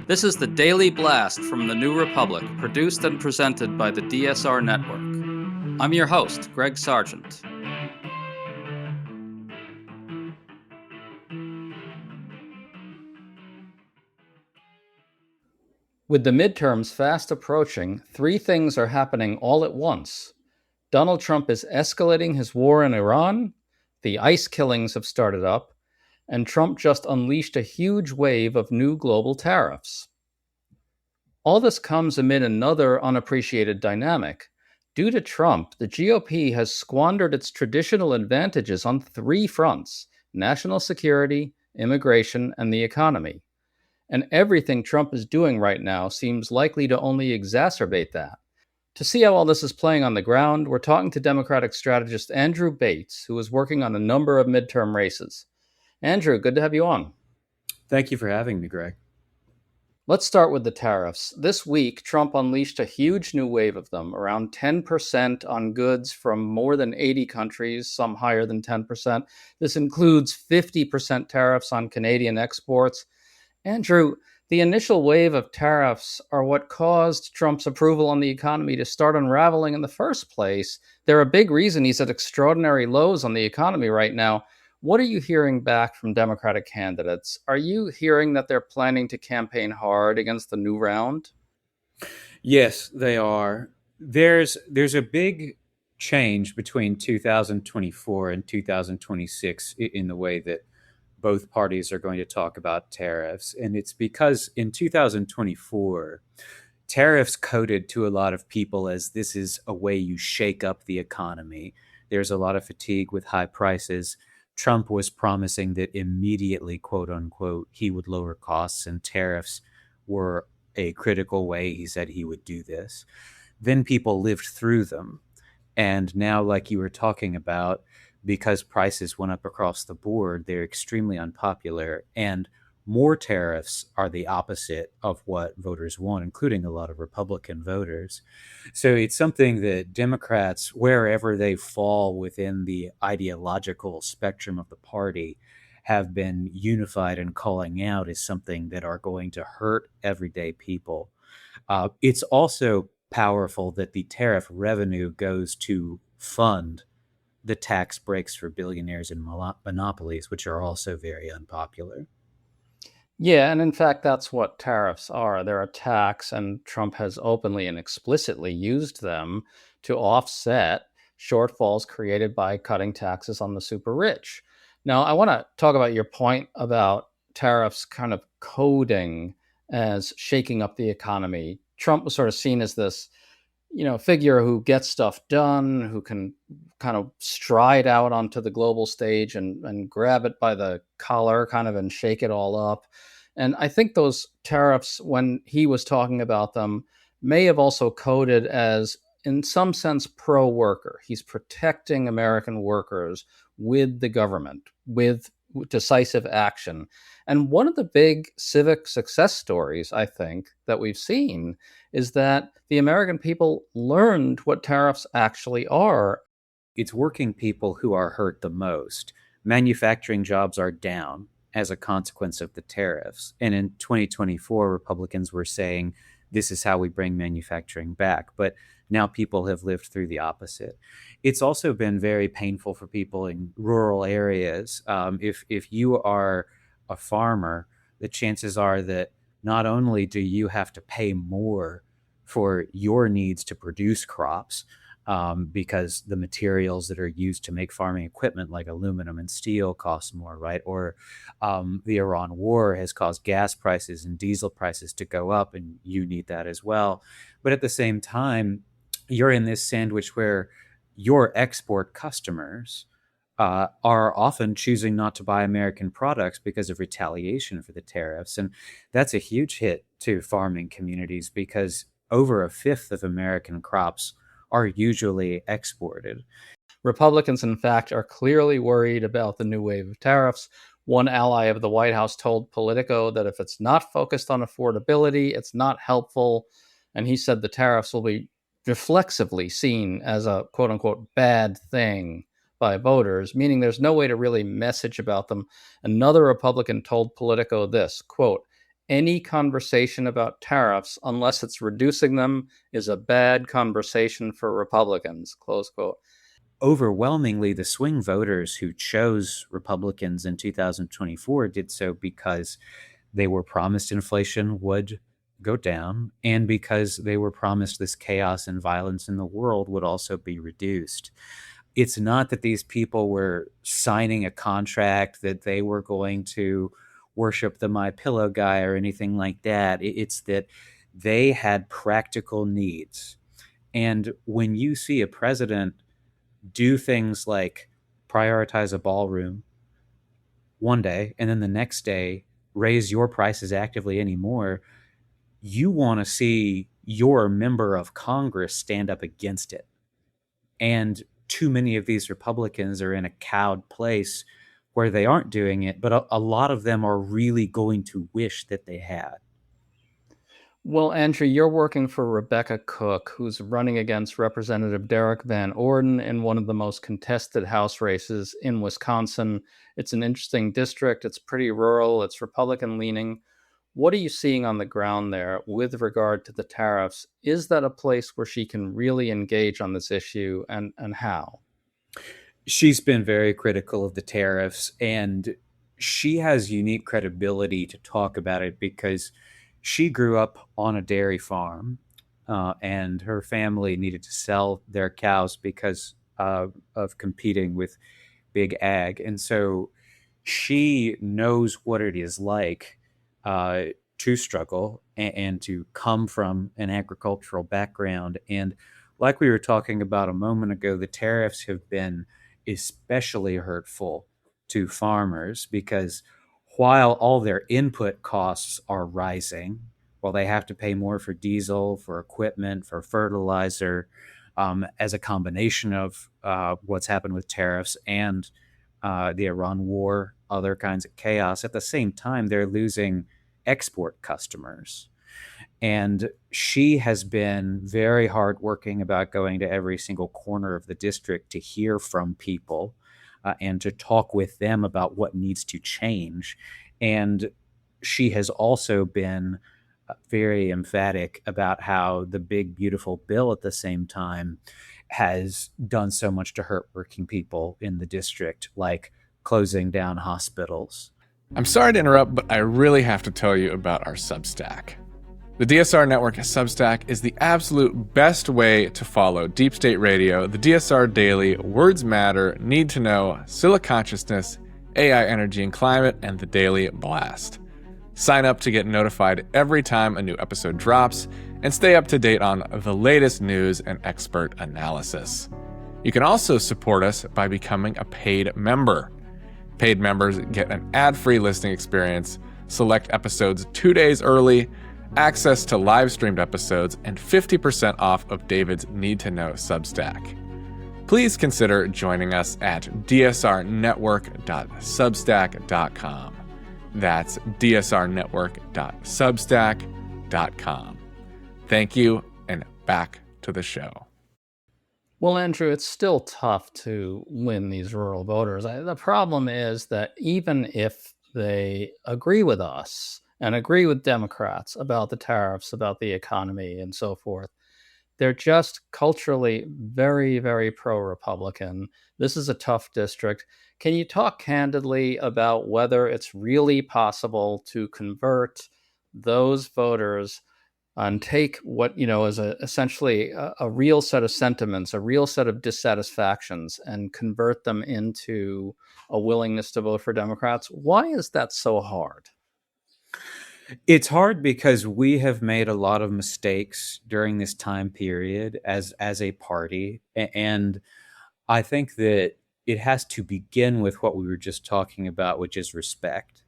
This is the Daily Blast from the New Republic, produced and presented by the DSR Network. I'm your host, Greg Sargent. With the midterms fast approaching, three things are happening all at once. Donald Trump is escalating his war in Iran, the ICE killings have started up, and Trump just unleashed a huge wave of new global tariffs. All this comes amid another unappreciated dynamic. Due to Trump, the GOP has squandered its traditional advantages on three fronts: national security, immigration, and the economy. And everything Trump is doing right now seems likely to only exacerbate that. To see how all this is playing on the ground, we're talking to Democratic strategist Andrew Bates, who is working on a number of midterm races. Andrew, good to have you on. Thank you for having me, Greg. Let's start with the tariffs. This week, Trump unleashed a huge new wave of them, around 10% on goods from more than 80 countries, some higher than 10%. This includes 50% tariffs on Canadian exports. Andrew, the initial wave of tariffs are what caused Trump's approval on the economy to start unraveling in the first place. They're a big reason he's at extraordinary lows on the economy right now. What are you hearing back from Democratic candidates? Are you hearing that they're planning to campaign hard against the new round? Yes, they are. There's a big change between 2024 and 2026 in the way that both parties are going to talk about tariffs. And it's because in 2024, tariffs coded to a lot of people as this is a way you shake up the economy. There's a lot of fatigue with high prices. Trump was promising that immediately, quote unquote, he would lower costs, and tariffs were a critical way he said he would do this. Then people lived through them. And now, like you were talking about, because prices went up across the board, they're extremely unpopular. And more tariffs are the opposite of what voters want, including a lot of Republican voters. So it's something that Democrats, wherever they fall within the ideological spectrum of the party, have been unified in calling out as something that are going to hurt everyday people. It's also powerful that the tariff revenue goes to fund the tax breaks for billionaires and monopolies, which are also very unpopular. Yeah, and in fact, that's what tariffs are. They're a tax, and Trump has openly and explicitly used them to offset shortfalls created by cutting taxes on the super rich. Now, I want to talk about your point about tariffs kind of coding as shaking up the economy. Trump was sort of seen as this, figure who gets stuff done, who can kind of stride out onto the global stage and grab it by the collar kind of and shake it all up. And I think those tariffs, when he was talking about them, may have also coded as, in some sense, pro worker. He's protecting American workers with the government, with decisive action. And one of the big civic success stories, I think, that we've seen is that the American people learned what tariffs actually are. It's working people who are hurt the most. Manufacturing jobs are down as a consequence of the tariffs. And in 2024, Republicans were saying, this is how we bring manufacturing back. But now people have lived through the opposite. It's also been very painful for people in rural areas. If you are a farmer, the chances are that not only do you have to pay more for your needs to produce crops, because the materials that are used to make farming equipment like aluminum and steel cost more, right? Or the Iran war has caused gas prices and diesel prices to go up, and you need that as well. But at the same time, you're in this sandwich where your export customers are often choosing not to buy American products because of retaliation for the tariffs. And that's a huge hit to farming communities because over a fifth of American crops are usually exported. Republicans, in fact, are clearly worried about the new wave of tariffs. One ally of the White House told Politico that if it's not focused on affordability, it's not helpful. And he said the tariffs will be reflexively seen as a quote unquote bad thing by voters, meaning there's no way to really message about them. Another Republican told Politico this, quote, any conversation about tariffs, unless it's reducing them, is a bad conversation for Republicans, close quote. Overwhelmingly, the swing voters who chose Republicans in 2024 did so because they were promised inflation would go down and because they were promised this chaos and violence in the world would also be reduced. It's not that these people were signing a contract that they were going to worship the My Pillow guy or anything like that. It's that they had practical needs. And when you see a president do things like prioritize a ballroom one day and then the next day raise your prices actively anymore, you want to see your member of Congress stand up against it. And too many of these Republicans are in a cowed place where they aren't doing it, but a lot of them are really going to wish that they had. Well, Andrew, you're working for Rebecca Cook, who's running against Representative Derek Van Orden in one of the most contested House races in Wisconsin. It's an interesting district. It's pretty rural. It's Republican leaning. What are you seeing on the ground there with regard to the tariffs? Is that a place where she can really engage on this issue, and how? She's been very critical of the tariffs, and she has unique credibility to talk about it because she grew up on a dairy farm, and her family needed to sell their cows because of competing with big ag. And so she knows what it is like uh, to struggle and to come from an agricultural background. And like we were talking about a moment ago, the tariffs have been especially hurtful to farmers because while all their input costs are rising, while they have to pay more for diesel, for equipment, for fertilizer, as a combination of what's happened with tariffs and the Iran war, other kinds of chaos, at the same time, they're losing export customers. And she has been very hardworking about going to every single corner of the district to hear from people and to talk with them about what needs to change. And she has also been very emphatic about how the big, beautiful bill at the same time has done so much to hurt working people in the district, like closing down hospitals. I'm sorry to interrupt, but I really have to tell you about our Substack. The DSR Network Substack is the absolute best way to follow Deep State Radio, the DSR Daily, Words Matter, Need to Know, Scylla Consciousness, AI Energy and Climate, and the Daily Blast. Sign up to get notified every time a new episode drops and stay up to date on the latest news and expert analysis. You can also support us by becoming a paid member. Paid members get an ad-free listening experience, select episodes 2 days early, access to live-streamed episodes, and 50% off of David's Need to Know Substack. Please consider joining us at dsrnetwork.substack.com. That's dsrnetwork.substack.com. Thank you, and back to the show. Well, Andrew, it's still tough to win these rural voters. The problem is that even if they agree with us and agree with Democrats about the tariffs, about the economy, and so forth, they're just culturally very, very pro-Republican. This is a tough district. Can you talk candidly about whether it's really possible to convert those voters and take what is essentially a real set of sentiments, a real set of dissatisfactions, and convert them into a willingness to vote for Democrats? Why is that so hard? It's hard because we have made a lot of mistakes during this time period as a party, and I think that it has to begin with what we were just talking about, which is respect.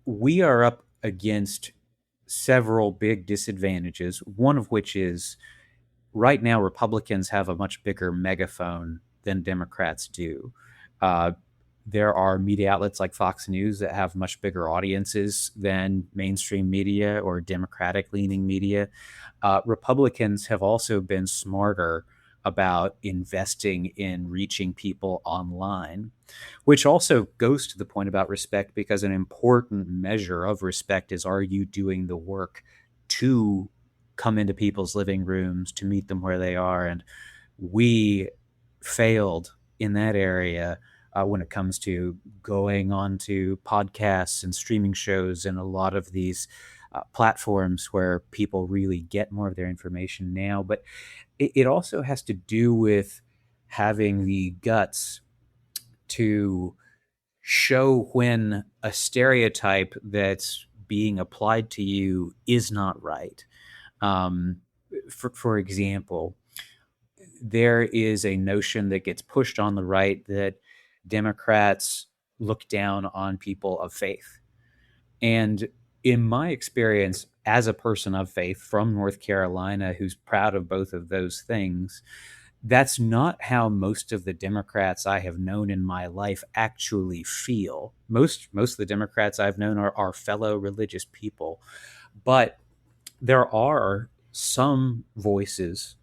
We are up against several big disadvantages, one of which is right now Republicans have a much bigger megaphone than Democrats do. There are media outlets like Fox News that have much bigger audiences than mainstream media or Democratic leaning media. Republicans have also been smarter about investing in reaching people online, which also goes to the point about respect, because an important measure of respect is, are you doing the work to come into people's living rooms, to meet them where they are? And we failed in that area when it comes to going on to podcasts and streaming shows and a lot of these platforms where people really get more of their information now. But it also has to do with having the guts to show when a stereotype that's being applied to you is not right. Um, for example, there is a notion that gets pushed on the right that Democrats look down on people of faith. And in my experience, as a person of faith from North Carolina who's proud of both of those things, that's not how most of the Democrats I have known in my life actually feel. Most of the Democrats I've known are fellow religious people, but there are some voices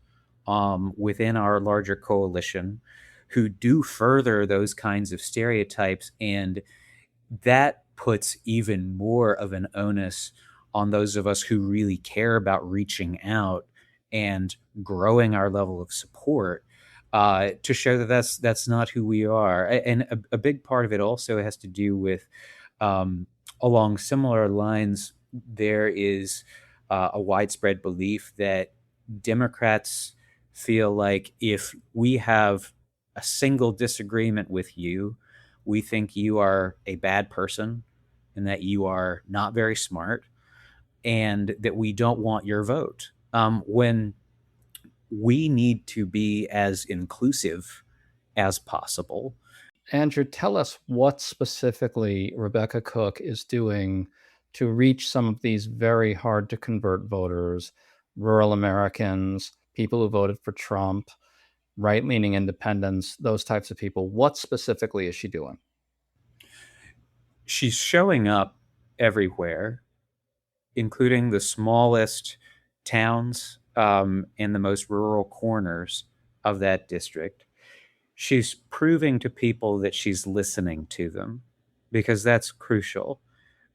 within our larger coalition who do further those kinds of stereotypes, and that puts even more of an onus on those of us who really care about reaching out and growing our level of support to show that that's not who we are. And a big part of it also has to do with, along similar lines, there is a widespread belief that Democrats feel like if we have a single disagreement with you, we think you are a bad person and that you are not very smart and that we don't want your vote. When we need to be as inclusive as possible. Andrew, tell us what specifically Rebecca Cook is doing to reach some of these very hard to convert voters, rural Americans, people who voted for Trump, right-leaning independents, those types of people. What specifically is she doing? She's showing up everywhere, including the smallest towns and the most rural corners of that district. She's proving to people that she's listening to them, because that's crucial.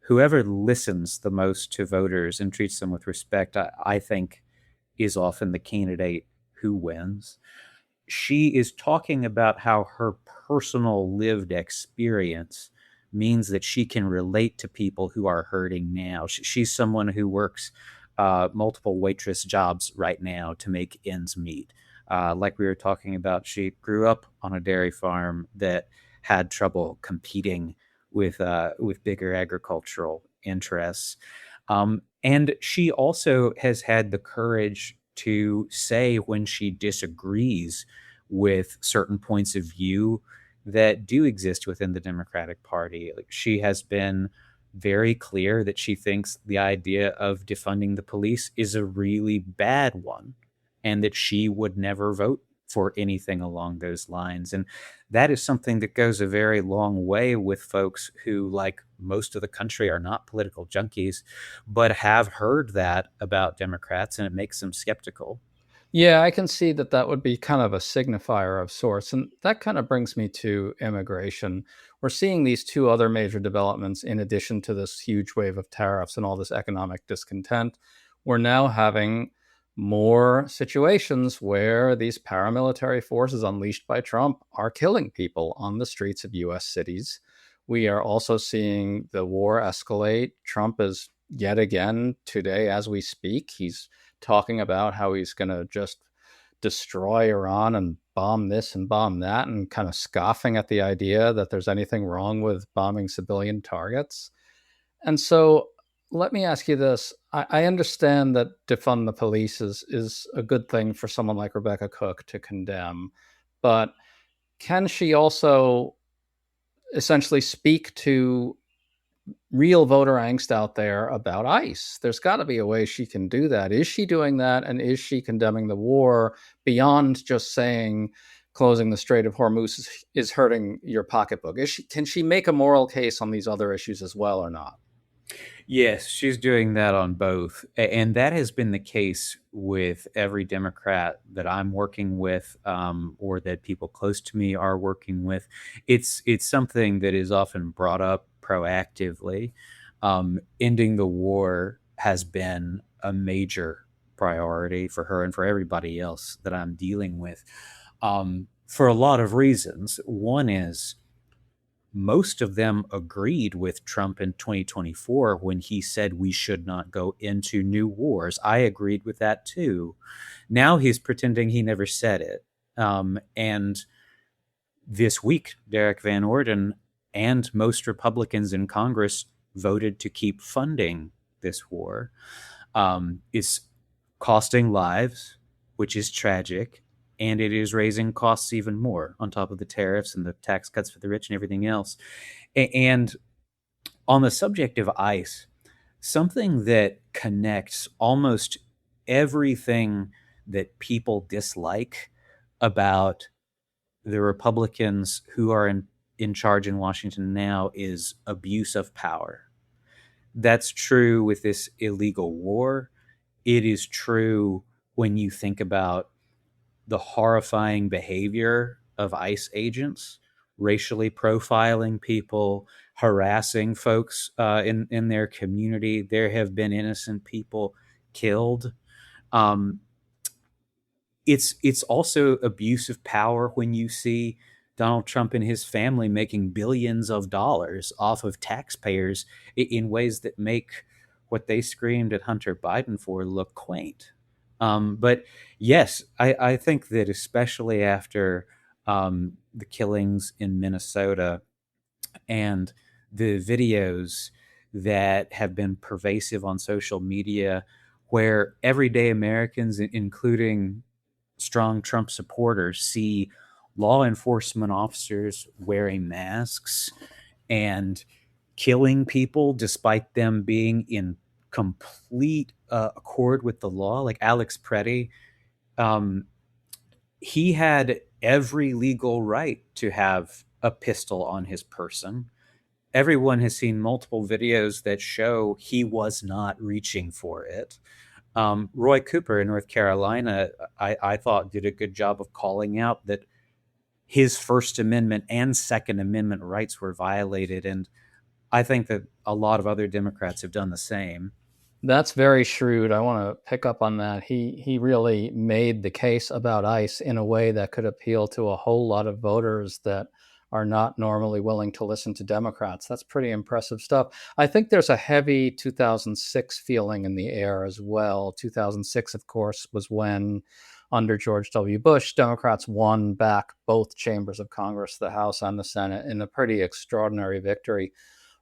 Whoever listens the most to voters and treats them with respect, I think, is often the candidate who wins. She is talking about how her personal lived experience means that she can relate to people who are hurting now. She's someone who works multiple waitress jobs right now to make ends meet. Like we were talking about, she grew up on a dairy farm that had trouble competing with bigger agricultural interests. And she also has had the courage to say when she disagrees with certain points of view that do exist within the Democratic Party. Like, she has been very clear that she thinks the idea of defunding the police is a really bad one, and that she would never vote for anything along those lines. And that is something that goes a very long way with folks who, like most of the country, are not political junkies, but have heard that about Democrats, and it makes them skeptical. Yeah, I can see that that would be kind of a signifier of sorts. And that kind of brings me to immigration. We're seeing these two other major developments in addition to this huge wave of tariffs and all this economic discontent. We're now having more situations where these paramilitary forces unleashed by Trump are killing people on the streets of US cities. We are also seeing the war escalate. Trump is yet again today, as we speak, he's talking about how he's going to just destroy Iran and bomb this and bomb that, and kind of scoffing at the idea that there's anything wrong with bombing civilian targets. And so let me ask you this. I understand that defund the police is a good thing for someone like Rebecca Cook to condemn, but can she also essentially speak to real voter angst out there about ICE? There's got to be a way she can do that. Is she doing that? And is she condemning the war beyond just saying closing the Strait of Hormuz is hurting your pocketbook? Can she make a moral case on these other issues as well or not? Yes, she's doing that on both. And that has been the case with every Democrat that I'm working with, or that people close to me are working with. It's something that is often brought up proactively. Ending the war has been a major priority for her and for everybody else that I'm dealing with, for a lot of reasons. One is most of them agreed with Trump in 2024 when he said we should not go into new wars. I agreed with that too. Now he's pretending he never said it. And this week, Derek Van Orden and most Republicans in Congress voted to keep funding this war. It's costing lives, which is tragic, and it is raising costs even more on top of the tariffs and the tax cuts for the rich and everything else. And on the subject of ICE, something that connects almost everything that people dislike about the Republicans who are in charge in Washington now is abuse of power. That's true with this illegal war. It is true when you think about the horrifying behavior of ICE agents, racially profiling people, harassing folks in their community. There have been innocent people killed. Um, it's also abuse of power when you see Donald Trump and his family making billions of dollars off of taxpayers in ways that make what they screamed at Hunter Biden for look quaint. But yes, I think that especially after the killings in Minnesota and the videos that have been pervasive on social media, where everyday Americans, including strong Trump supporters, see law enforcement officers wearing masks and killing people despite them being in complete accord with the law. Like Alex Preddy, um, he had every legal right to have a pistol on his person. Everyone has seen multiple videos that show he was not reaching for it. Roy Cooper in North Carolina, I thought did a good job of calling out that his First Amendment and Second Amendment rights were violated. And I think that a lot of other Democrats have done the same. That's very shrewd. I want to pick up on that. He really made the case about ICE in a way that could appeal to a whole lot of voters that are not normally willing to listen to Democrats. That's pretty impressive stuff. I think there's a heavy 2006 feeling in the air as well. 2006, of course, was when, under George W. Bush, Democrats won back both chambers of Congress, the House and the Senate, in a pretty extraordinary victory.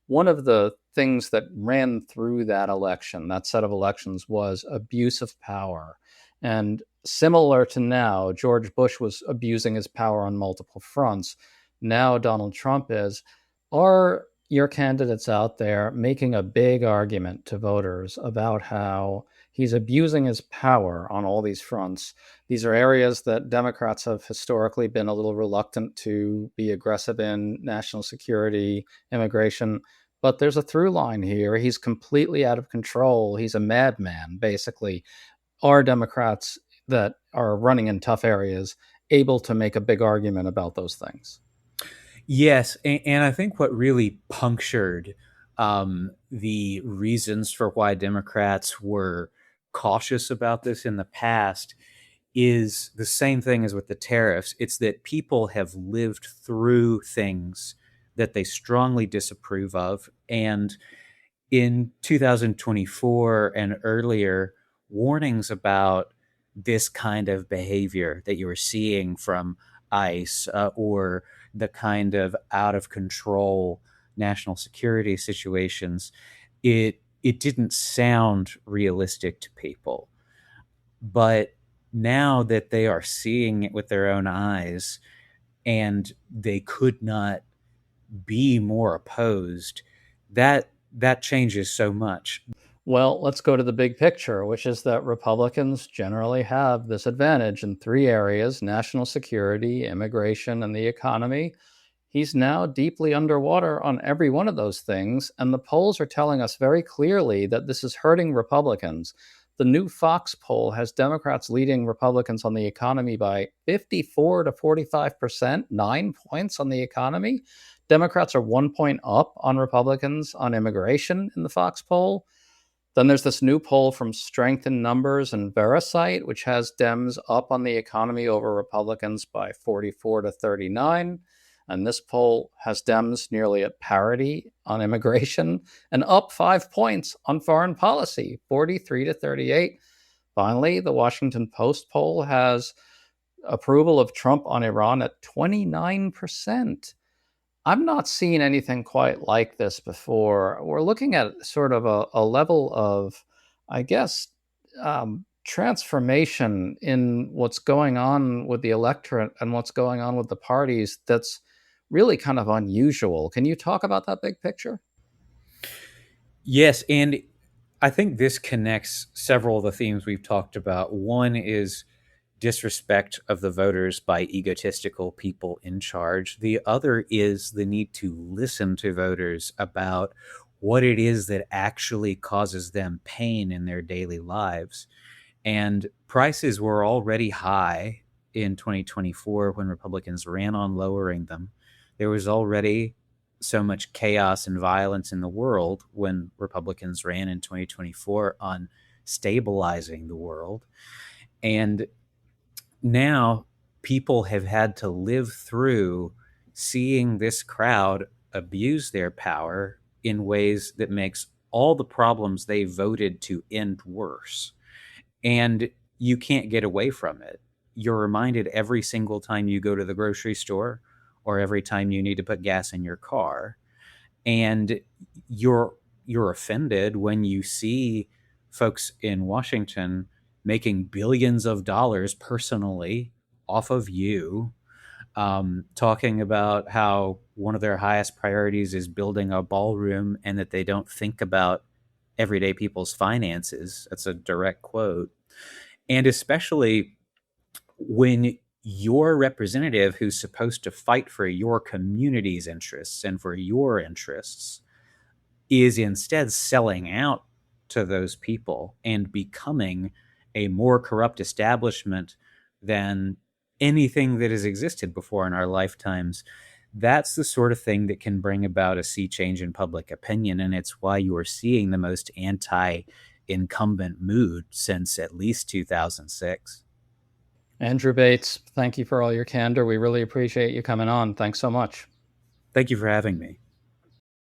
One of the things that ran through that election, that set of elections, was abuse of power. And similar to now, George Bush was abusing his power on multiple fronts. Now Donald Trump is. Are your candidates out there making a big argument to voters about how he's abusing his power on all these fronts? These are areas that Democrats have historically been a little reluctant to be aggressive in: national security, immigration. But there's a through line here. He's completely out of control. He's a madman, basically. Are Democrats that are running in tough areas able to make a big argument about those things? Yes, and I think what really punctured the reasons for why Democrats were cautious about this in the past is the same thing as with the tariffs. It's that people have lived through things that they strongly disapprove of. And in 2024 and earlier, warnings about this kind of behavior that you were seeing from ICE, or the kind of out of control national security situations, it didn't sound realistic to people. But now that they are seeing it with their own eyes, and they could not be more opposed, that changes so much. Well, let's go to the big picture, which is that Republicans generally have this advantage in three areas: national security, immigration, and the economy. He's now deeply underwater on every one of those things, and the polls are telling us very clearly that this is hurting Republicans. The new Fox poll has Democrats leading Republicans on the economy by 54 to 45%, 9 points on the economy. Democrats are 1 point up on Republicans on immigration in the Fox poll. Then there's this new poll from Strength in Numbers and Verisight, which has Dems up on the economy over Republicans by 44 to 39. And this poll has Dems nearly at parity on immigration and up 5 points on foreign policy, 43 to 38. Finally, the Washington Post poll has approval of Trump on Iran at 29%. I've not seen anything quite like this before. We're looking at sort of a level of, I guess, transformation in what's going on with the electorate and what's going on with the parties that's really kind of unusual. Can you talk about that big picture? Yes, and I think this connects several of the themes we've talked about. One is disrespect of the voters by egotistical people in charge. The other is the need to listen to voters about what it is that actually causes them pain in their daily lives. And prices were already high in 2024 when Republicans ran on lowering them. There was already so much chaos and violence in the world when Republicans ran in 2024 on stabilizing the world. And now people have had to live through seeing this crowd abuse their power in ways that makes all the problems they voted to end worse. And you can't get away from it. You're reminded every single time you go to the grocery store or every time you need to put gas in your car. And you're offended when you see folks in Washington making billions of dollars personally off of you, talking about how one of their highest priorities is building a ballroom and that they don't think about everyday people's finances. That's a direct quote. And especially when your representative who's supposed to fight for your community's interests and for your interests is instead selling out to those people and becoming a more corrupt establishment than anything that has existed before in our lifetimes. That's the sort of thing that can bring about a sea change in public opinion. And it's why you are seeing the most anti-incumbent mood since at least 2006. Andrew Bates, thank you for all your candor. We really appreciate you coming on. Thanks so much. Thank you for having me.